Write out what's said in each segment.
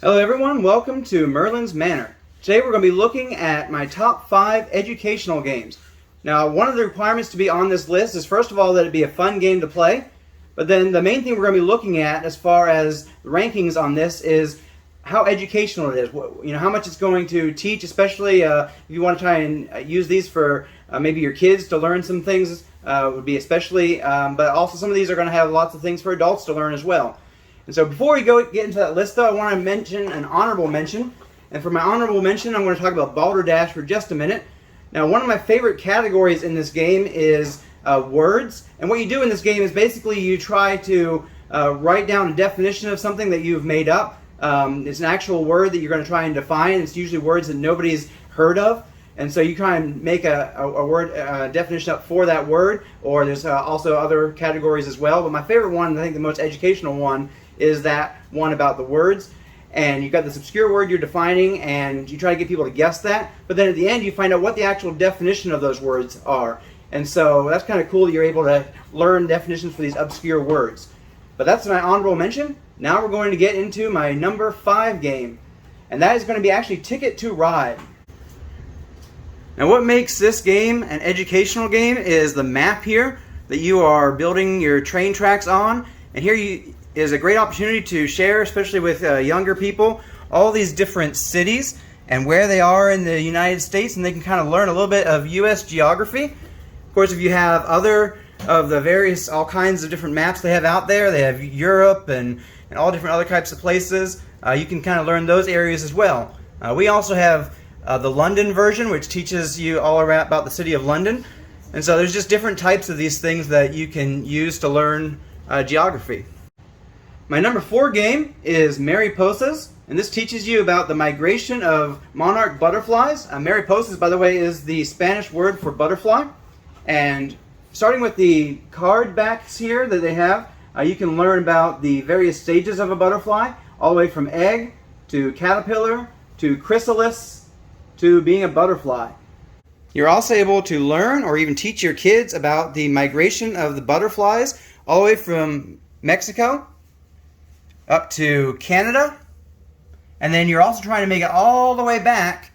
Hello everyone, welcome to Merlin's Manor. Today we're going to be looking at my top 5 educational games. Now, one of the requirements to be on this list is first of all that it be a fun game to play, but then the main thing we're going to be looking at as far as the rankings on this is how educational it is. How much it's going to teach, especially if you want to try and use these for maybe your kids to learn some things, would be especially, but also some of these are going to have lots of things for adults to learn as well. And so before we get into that list, though, I want to mention an honorable mention. And for my honorable mention, I'm going to talk about Balderdash for just a minute. Now, one of my favorite categories in this game is words. And what you do in this game is basically you try to write down a definition of something that you've made up. It's an actual word that you're going to try and define. It's usually words that nobody's heard of. And so you try and make a word definition up for that word, or there's also other categories as well. But my favorite one, I think the most educational one, is that one about the words. And you've got this obscure word you're defining, and you try to get people to guess that. But then at the end, you find out what the actual definition of those words are. And so that's kind of cool that you're able to learn definitions for these obscure words. But that's my honorable mention. Now we're going to get into my number 5 game. And that is going to be actually Ticket to Ride. Now what makes this game an educational game is the map here that you are building your train tracks on. And here is a great opportunity to share, especially with younger people, all these different cities and where they are in the United States, and they can kind of learn a little bit of U.S. geography. Of course, if you have other of the all kinds of different maps they have out there, they have Europe and all different other types of places, you can kind of learn those areas as well. We also have the London version, which teaches you all around about the city of London. And so there's just different types of these things that you can use to learn geography. My number 4 game is Mariposas, and this teaches you about the migration of monarch butterflies. Mariposas, by the way, is the Spanish word for butterfly. And starting with the card backs here that they have, you can learn about the various stages of a butterfly, all the way from egg to caterpillar to chrysalis to being a butterfly. You're also able to learn or even teach your kids about the migration of the butterflies all the way from Mexico up to Canada, and then you're also trying to make it all the way back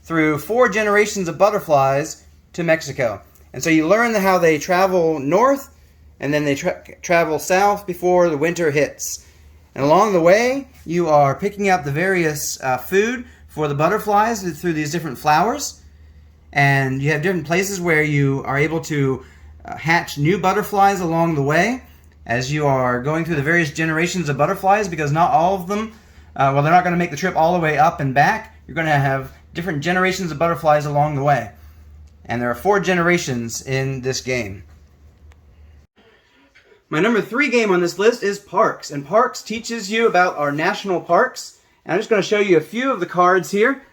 through 4 generations of butterflies to Mexico. And so you learn how they travel north, and then they travel south before the winter hits. And along the way, you are picking up the various food for the butterflies through these different flowers, and you have different places where you are able to hatch new butterflies along the way as you are going through the various generations of butterflies, because not all of them, they're not going to make the trip all the way up and back. You're going to have different generations of butterflies along the way. And there are 4 generations in this game. My number 3 game on this list is Parks. And Parks teaches you about our national parks. And I'm just going to show you a few of the cards here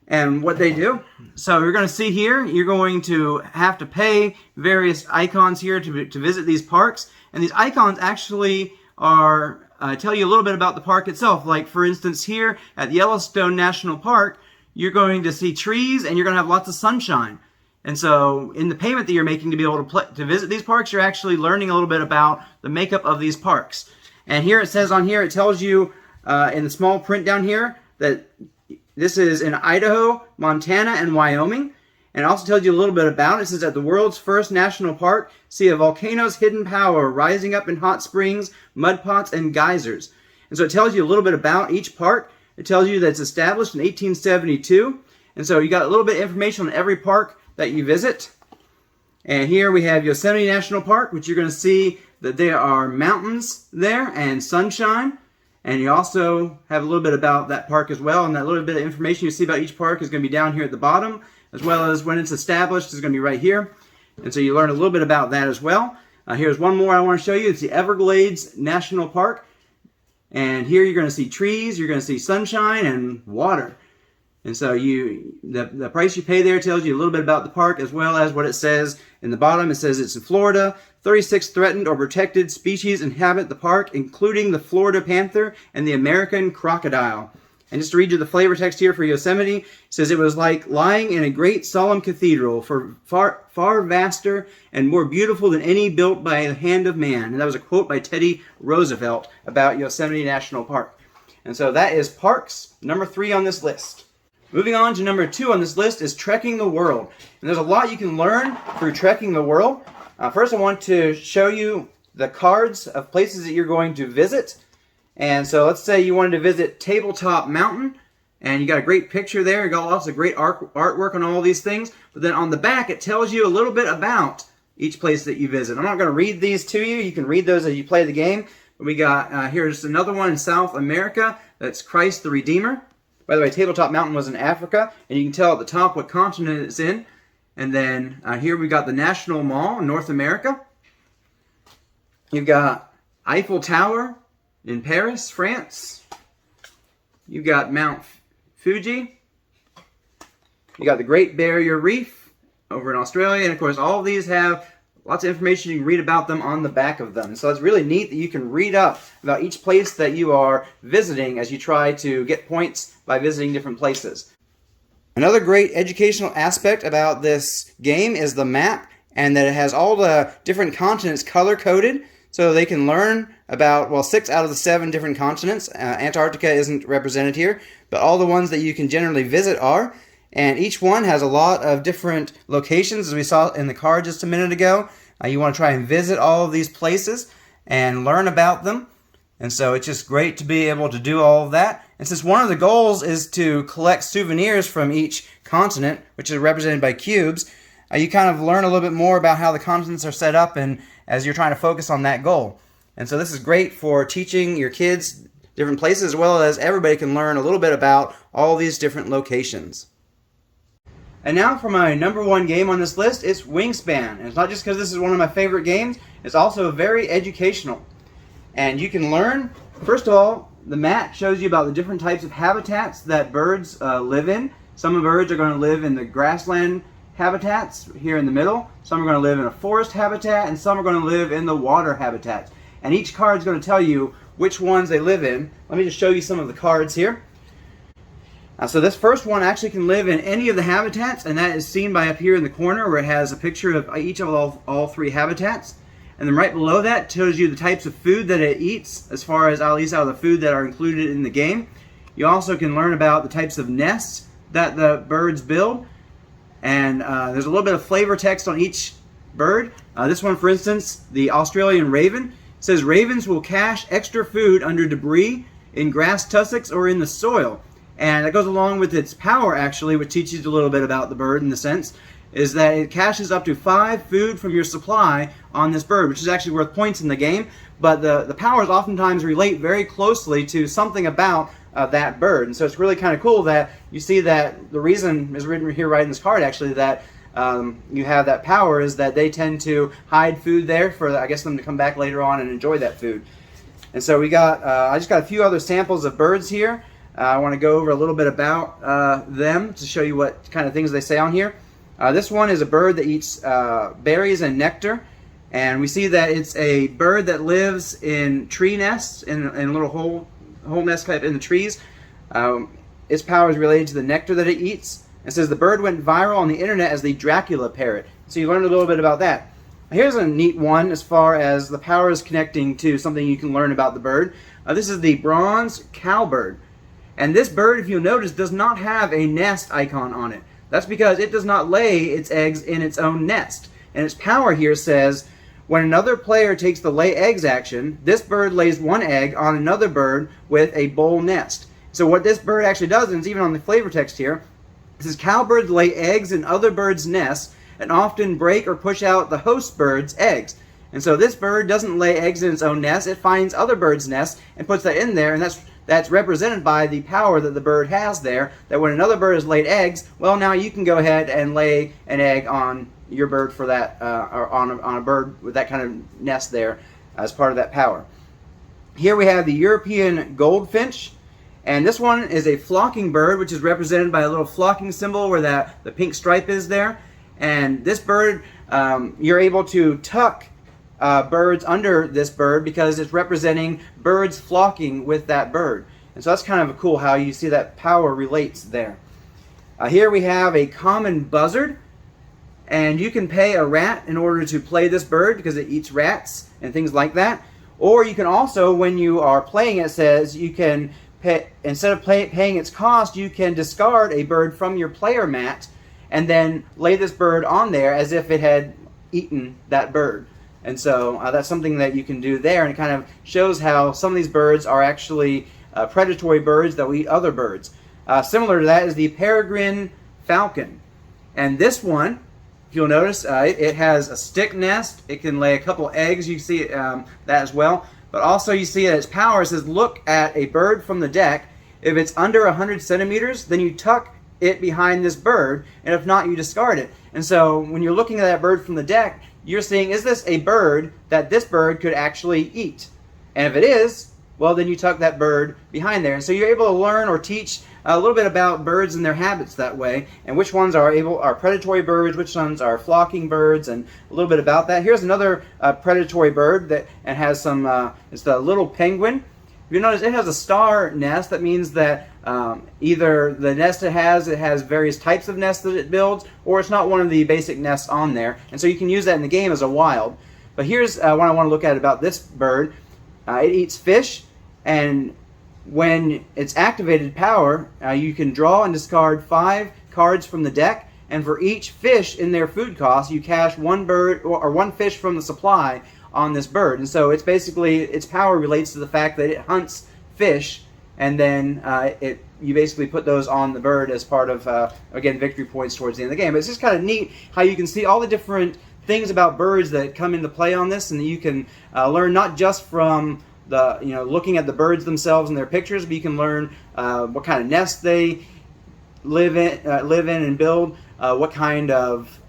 and what they do. So you're going to see here, you're going to have to pay various icons here to visit these parks. And these icons actually are tell you a little bit about the park itself. Like, for instance, here at Yellowstone National Park, you're going to see trees and you're going to have lots of sunshine. And so in the payment that you're making to be able to visit these parks, you're actually learning a little bit about the makeup of these parks. And here it says on here, it tells you in the small print down here that this is in Idaho, Montana, and Wyoming. And it also tells you a little bit about it. It says, at the world's first national park, see a volcano's hidden power rising up in hot springs, mud pots, and geysers. And so it tells you a little bit about each park. It tells you that it's established in 1872. And so you got a little bit of information on every park that you visit. And here we have Yosemite National Park, which you're going to see that there are mountains there and sunshine. And you also have a little bit about that park as well. And that little bit of information you see about each park is going to be down here at the bottom, as well as when it's established is going to be right here. And so you learn a little bit about that as well. Here's one more I want to show you. It's the Everglades National Park. And here you're going to see trees, you're going to see sunshine and water. And so the price you pay there tells you a little bit about the park, as well as what it says in the bottom. It says it's in Florida. 36 threatened or protected species inhabit the park, including the Florida panther and the American crocodile. And just to read you the flavor text here for Yosemite, it says it was like lying in a great solemn cathedral, for far vaster and more beautiful than any built by the hand of man. And that was a quote by Teddy Roosevelt about Yosemite National Park. And so that is parks, number 3 on this list. Moving on to number 2 on this list is trekking the world. And there's a lot you can learn through trekking the world. First, I want to show you the cards of places that you're going to visit. And so let's say you wanted to visit Tabletop Mountain, and you got a great picture there. You got lots of great artwork on all these things. But then on the back, it tells you a little bit about each place that you visit. I'm not going to read these to you. You can read those as you play the game. But we got here's another one in South America. That's Christ the Redeemer. By the way, Tabletop Mountain was in Africa, and you can tell at the top what continent it's in. And then here we got the National Mall in North America. You've got Eiffel Tower in Paris, France. You've got Mount Fuji. You got the Great Barrier Reef over in Australia. And of course, all of these have lots of information. You can read about them on the back of them. So it's really neat that you can read up about each place that you are visiting as you try to get points by visiting different places. Another great educational aspect about this game is the map, and that it has all the different continents color-coded, so they can learn about, well, 6 out of the 7 different continents. Antarctica isn't represented here, but all the ones that you can generally visit are. And each one has a lot of different locations, as we saw in the card just a minute ago. You want to try and visit all of these places and learn about them. And so it's just great to be able to do all of that. And since one of the goals is to collect souvenirs from each continent, which is represented by cubes, you kind of learn a little bit more about how the continents are set up, and as you're trying to focus on that goal. And so this is great for teaching your kids different places, as well as everybody can learn a little bit about all these different locations. And now for my number 1 game on this list, it's Wingspan. And it's not just because this is one of my favorite games, it's also very educational. And you can learn, first of all, the map shows you about the different types of habitats that birds live in. Some of the birds are going to live in the grassland habitats here in the middle. Some are going to live in a forest habitat, and some are going to live in the water habitats. And each card is going to tell you which ones they live in. Let me just show you some of the cards here. So this first one actually can live in any of the habitats, and that is seen by up here in the corner where it has a picture of each of all 3 habitats. And then right below that tells you the types of food that it eats, as far as at least out of the food that are included in the game. You also can learn about the types of nests that the birds build. And there's a little bit of flavor text on each bird. This one, for instance, the Australian raven, says ravens will cache extra food under debris, in grass tussocks, or in the soil. And that goes along with its power, actually, which teaches you a little bit about the bird in the sense, is that it caches up to 5 food from your supply on this bird, which is actually worth points in the game. But the powers oftentimes relate very closely to something about that bird. And so it's really kind of cool that you see that the reason is written here right in this card, actually, that you have that power is that they tend to hide food there for, I guess, them to come back later on and enjoy that food. And so we got, I just got a few other samples of birds here. I want to go over a little bit about them to show you what kind of things they say on here. This one is a bird that eats berries and nectar, and we see that it's a bird that lives in tree nests, in little hole nests in the trees. Its power is related to the nectar that it eats. It says the bird went viral on the internet as the Dracula parrot. So you learned a little bit about that. Here's a neat one as far as the power is connecting to something you can learn about the bird. This is the bronze cowbird. And this bird, if you'll notice, does not have a nest icon on it. That's because it does not lay its eggs in its own nest. And its power here says, when another player takes the lay eggs action, this bird lays 1 egg on another bird with a bowl nest. So what this bird actually does, and it's even on the flavor text here, it says cowbirds lay eggs in other birds' nests and often break or push out the host bird's eggs. And so this bird doesn't lay eggs in its own nest. It finds other birds' nests and puts that in there, and that's represented by the power that the bird has there, that when another bird has laid eggs, well, now you can go ahead and lay an egg on your bird for that, or on a bird with that kind of nest there as part of that power. Here we have the European goldfinch, and this one is a flocking bird, which is represented by a little flocking symbol where the pink stripe is there. And this bird, you're able to tuck birds under this bird because it's representing birds flocking with that bird. And so that's kind of cool how you see that power relates there. Here we have a common buzzard, and you can pay a rat in order to play this bird because it eats rats and things like that. Or you can also, when you are playing, it says you can instead of paying its cost, you can discard a bird from your player mat and then lay this bird on there as if it had eaten that bird. And so that's something that you can do there, and it kind of shows how some of these birds are actually predatory birds that will eat other birds. Similar to that is the peregrine falcon. And this one, if you'll notice, it has a stick nest. It can lay a couple eggs. You see that as well. But also you see that its power, it says look at a bird from the deck. If it's under 100 centimeters, then you tuck it behind this bird, and if not, you discard it. And so when you're looking at that bird from the deck, you're seeing, is this a bird that this bird could actually eat? And if it is, well, then you tuck that bird behind there. And so you're able to learn or teach a little bit about birds and their habits that way, and which ones are predatory birds, which ones are flocking birds, and a little bit about that. Here's another predatory bird that and has some, it's the little penguin. If you notice, it has a star nest. That means that either the nest it has various types of nests that it builds, or it's not one of the basic nests on there. And so you can use that in the game as a wild. But here's what I want to look at about this bird. It eats fish, and when it's activated power, you can draw and discard 5 cards from the deck, and for each fish in their food cost, you cash one bird or one fish from the supply on this bird. And so it's basically, its power relates to the fact that it hunts fish, and then you basically put those on the bird as part of, again, victory points towards the end of the game. But it's just kind of neat how you can see all the different things about birds that come into play on this, and that you can learn not just from the looking at the birds themselves and their pictures, but you can learn what kind of nests they live in and build, what kind of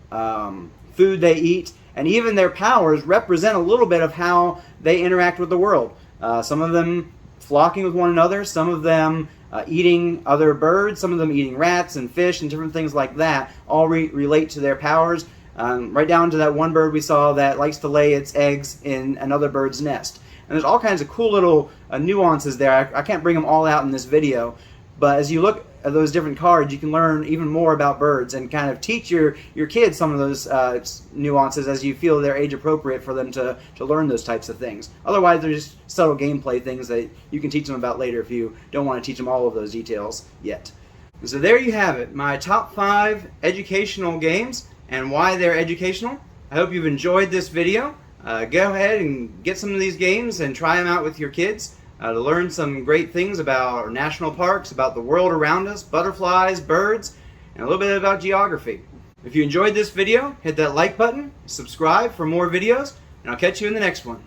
food they eat, and even their powers represent a little bit of how they interact with the world. Some of them flocking with one another, some of them eating other birds, some of them eating rats and fish and different things like that, all relate to their powers, right down to that one bird we saw that likes to lay its eggs in another bird's nest. And there's all kinds of cool little nuances there. I can't bring them all out in this video, but as you look at those different cards, you can learn even more about birds and kind of teach your kids some of those nuances as you feel they're age appropriate for them to learn those types of things. Otherwise, they're just subtle gameplay things that you can teach them about later if you don't want to teach them all of those details yet. So there you have it, my top 5 educational games and why they're educational. I hope you've enjoyed this video. Go ahead and get some of these games and try them out with your kids to learn some great things about our national parks, about the world around us, butterflies, birds, and a little bit about geography. If you enjoyed this video, hit that like button, subscribe for more videos, and I'll catch you in the next one.